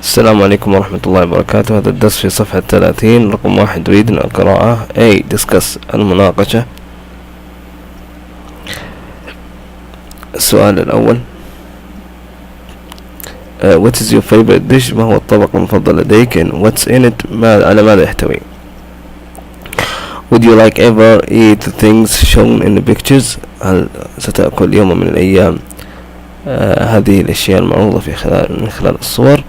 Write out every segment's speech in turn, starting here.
السلام عليكم ورحمة الله وبركاته. هذا الدرس في صفحة 30 رقم 1. نريد القراءة. A. discuss المناقشة. السؤال الأول what is your favorite dish؟ ما هو الطبق المفضل لديك؟ and what's in it؟ على ماذا يحتوي؟ would you like ever eat the things shown in the pictures؟ هل ستأكل يوم من الأيام هذه الأشياء المعروضة من خلال الصور؟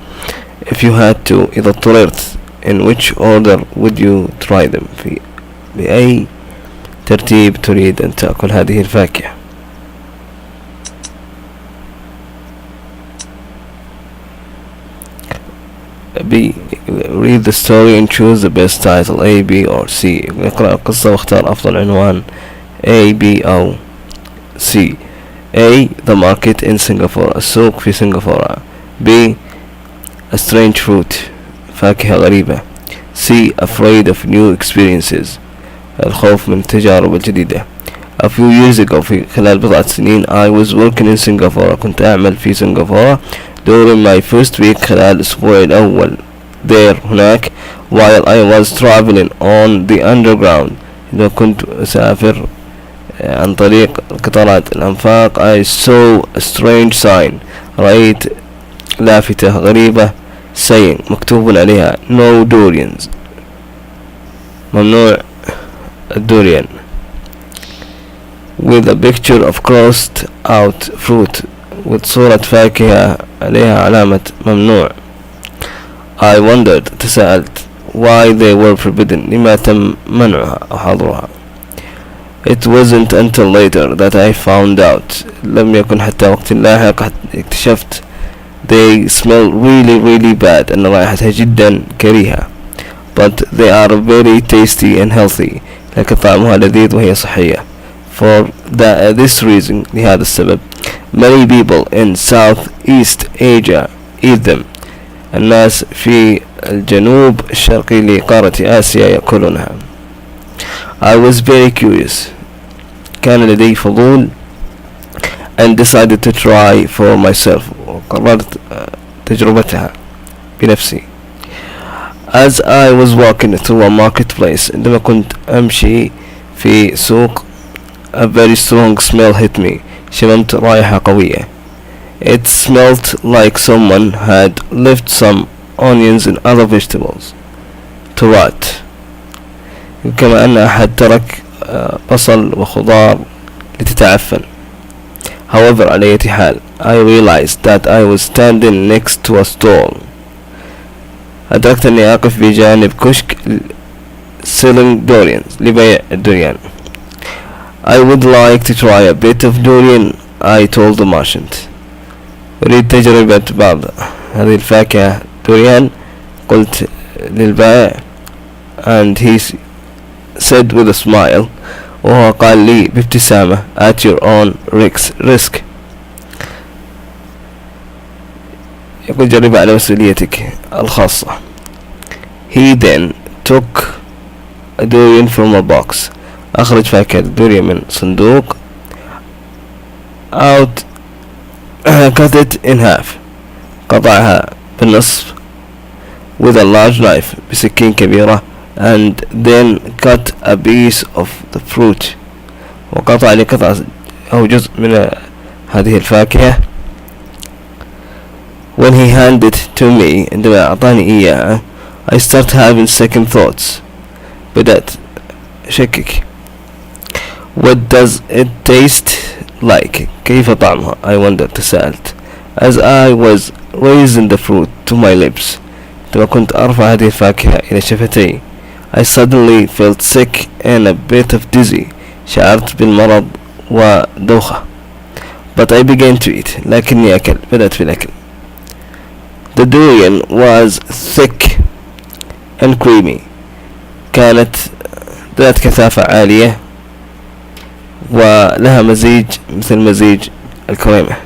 if you had to، إذا اضطررت in which order would you try them؟ بأي ترتيب تريد أن تأكل هذه الفاكهة؟ B. read the story and choose the best title A, B or C. اقرأ القصة واختار أفضل عنوان A, B أو C. A. the market in Singapore، السوق في سنغافورة. B. a strange fruit، فاكهة غريبة. C. afraid of new experiences، الخوف من التجارب الجديدة. a few years ago، في خلال بضعة سنين I was working in Singapore، كنت أعمل في سنغافورة during my first week، خلال الأسبوع الأول there، هناك while I was traveling on the underground، إذا كنت أسافر عن طريق قطارات الأنفاق I saw a strange sign، رأيت لافتة غريبة saying، مكتوب عليها no durians، ممنوع الدوريان with a picture of crossed out fruit، وصورة فاكهة عليها علامة ممنوع. I wondered، تساءلت why they were forbidden، لما تم منعها أو حظرها. It wasn't until later that I found out، لم يكن حتى وقت لاحق اكتشفت they smell really bad، أن رائحتها جدا كريهة. but they are very tasty and healthy، لكن طعمها لذيذ وهي صحية. for this reason، لهذا السبب many people in Southeast Asia eat them، الناس في الجنوب الشرقي لقارة آسيا يأكلونها. I was very curious، كان لدي فضول and decided to try for myself، وقررت تجربتها بنفسي. as I was walking through a marketplace، عندما كنت أمشي في سوق a very strong smell hit me، شممت رائحة قوية. it smelled like someone had left some onions and other vegetables to rot، كما أن أحد ترك بصل وخضار لتتعفن. however، على أي حال I realized that I was standing next to a stall، أدركت أني أقف بجانب كشك selling durians، لبيع الدريان. I would like to try a bit of durian، I told the merchant، أريد تجربة بعض هذه الفاكهة دوريان، قلت للبائع. and he said with a smile، وهو قال لي بابتسامة at your own risk، يقول جربها على مسؤوليتك الخاصة. he then took a durian from a box، أخرج فاكهة الدوريان من صندوق. out cut it in half، قطعها بالنصف with a large knife، بسكين كبيرة. and then cut a piece of the fruit، وقطع لي قطعة أو جزء من هذه الفاكهة. when he handed it to me، عندما أعطاني إياها I start having second thoughts، بدأت أشكك. what does it taste like؟ كيف طعمها؟ I wondered، تساءلت. as I was raising the fruit to my lips، عندما كنت أرفع هذه الفاكهة إلى شفتي I suddenly felt sick and a bit of dizzy، شعرت بالمرض ودوخة. but I began to eat، لكني بدأت في الأكل. the durian was thick and creamy، كانت ذات كثافة عالية ولها مزيج مثل مزيج الكريمة.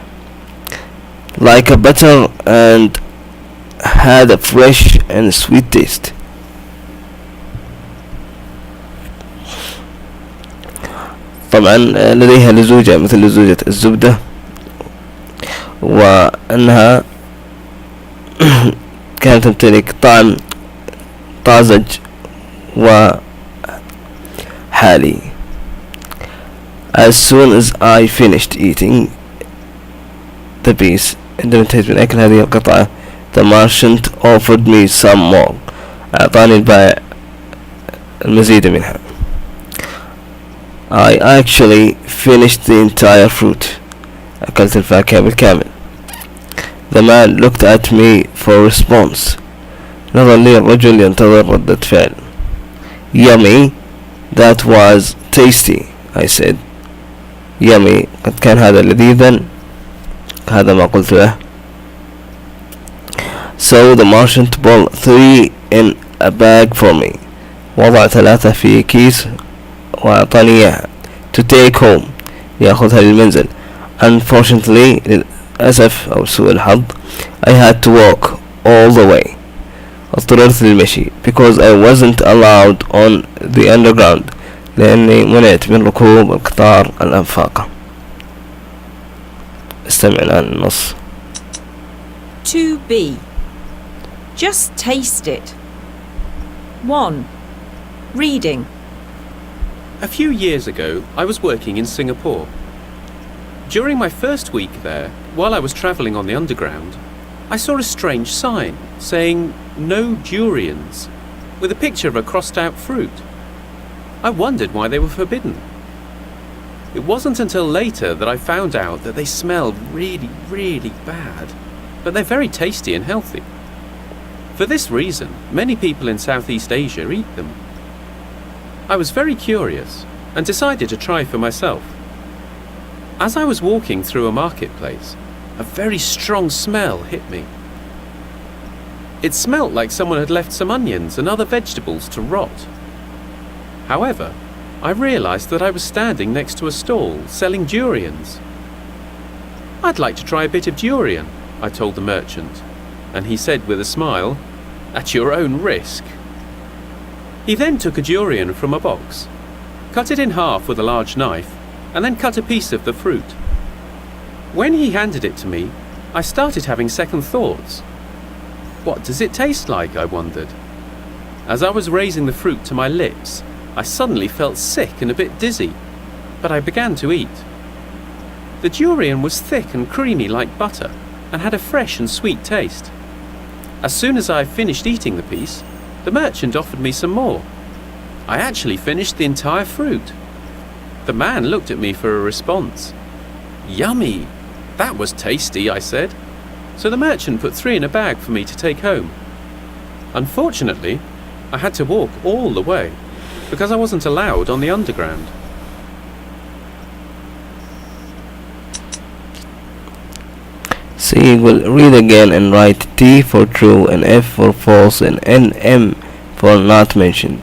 like a butter and had a fresh and sweet taste. طبعا لديها لزوجة مثل لزوجة الزبدة، وأنها كانت تمتلك طعم طازج وحالي. As soon as I finished eating the piece, عندما انتهيت من أكل هذه القطعة, the merchant offered me some more. أعطاني البائع المزيد منها. I actually finished the entire fruit. أكلت الفاكهة بالكامل. The man looked at me for response. نظر لي الرجل ينتظر ردة فعل. Yummy, that was tasty, I said. Yummy, قد كان هذا لذيذا. هذا ما قلت له. So the merchant bought 3 in a bag for me. وضع 3 في كيس وأعطاني إياها. To take home, يأخذها للمنزل. Unfortunately, للأسف أو سوء الحظ, I had to walk all the way. اضطررت للمشي because I wasn't allowed on the underground. لأني منعت من ركوب القطار الأنفاق. استمع الآن النص. 2B. Just taste it. 1. Reading. A few years ago, I was working in Singapore. During my first week there, while I was travelling on the underground, I saw a strange sign saying "No durians" with a picture of a crossed out fruit. I wondered why they were forbidden. It wasn't until later that I found out that they smelled really, really bad, but they're very tasty and healthy. For this reason, many people in Southeast Asia eat them. I was very curious and decided to try for myself. As I was walking through a marketplace, a very strong smell hit me. It smelt like someone had left some onions and other vegetables to rot. However, I realised that I was standing next to a stall selling durians. "I'd like to try a bit of durian," I told the merchant, and he said with a smile, "At your own risk." He then took a durian from a box, cut it in half with a large knife, and then cut a piece of the fruit. When he handed it to me, I started having second thoughts. What does it taste like, I wondered. As I was raising the fruit to my lips, I suddenly felt sick and a bit dizzy, but I began to eat. The durian was thick and creamy like butter, and had a fresh and sweet taste. As soon as I finished eating the piece, the merchant offered me some more. I actually finished the entire fruit. The man looked at me for a response. "Yummy! That was tasty," I said. So the merchant put 3 in a bag for me to take home. Unfortunately, I had to walk all the way because I wasn't allowed on the underground. C will read again and write T for true and F for false and NM for not mentioned.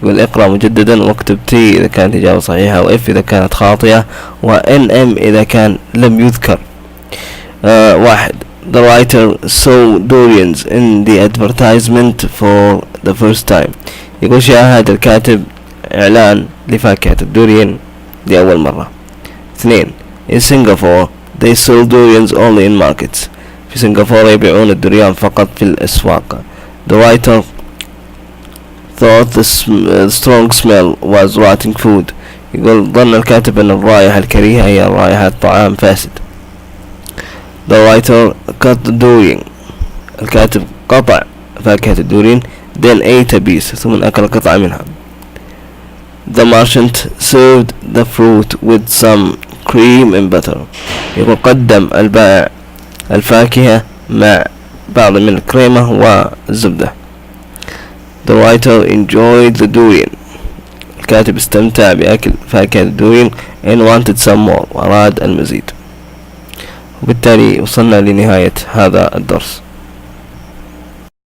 يقول اقرأ مجددا واكتب T إذا كانت إجابة صحيحة و F إذا كانت خاطئة و NM إذا كان لم يذكر. 1. The writer saw durians in the advertisement for the first time. يقول شاهد الكاتب إعلان لفاكهة الدوريان لأول مرة. 2. In Singapore they sell durians only in markets. في سنغافورة يبيعون الدريان فقط في الأسواق. The writer thought the strong smell was rotting food. يقول ظن الكاتب أن الرائحة الكريهة هي رائحة طعام فاسد. The writer cut the durian. الكاتب قطع فاكهة الدورين then ate a piece ثم أكل قطعة منها. The merchant served the fruit with some cream and butter. يقول قدم البائع الفاكهة مع بعض من الكريمة والزبدة. The writer enjoyed the durian. الكاتب استمتع بأكل فاكهة الدورين and wanted some more وأراد المزيد. وبالتالي وصلنا لنهاية هذا الدرس.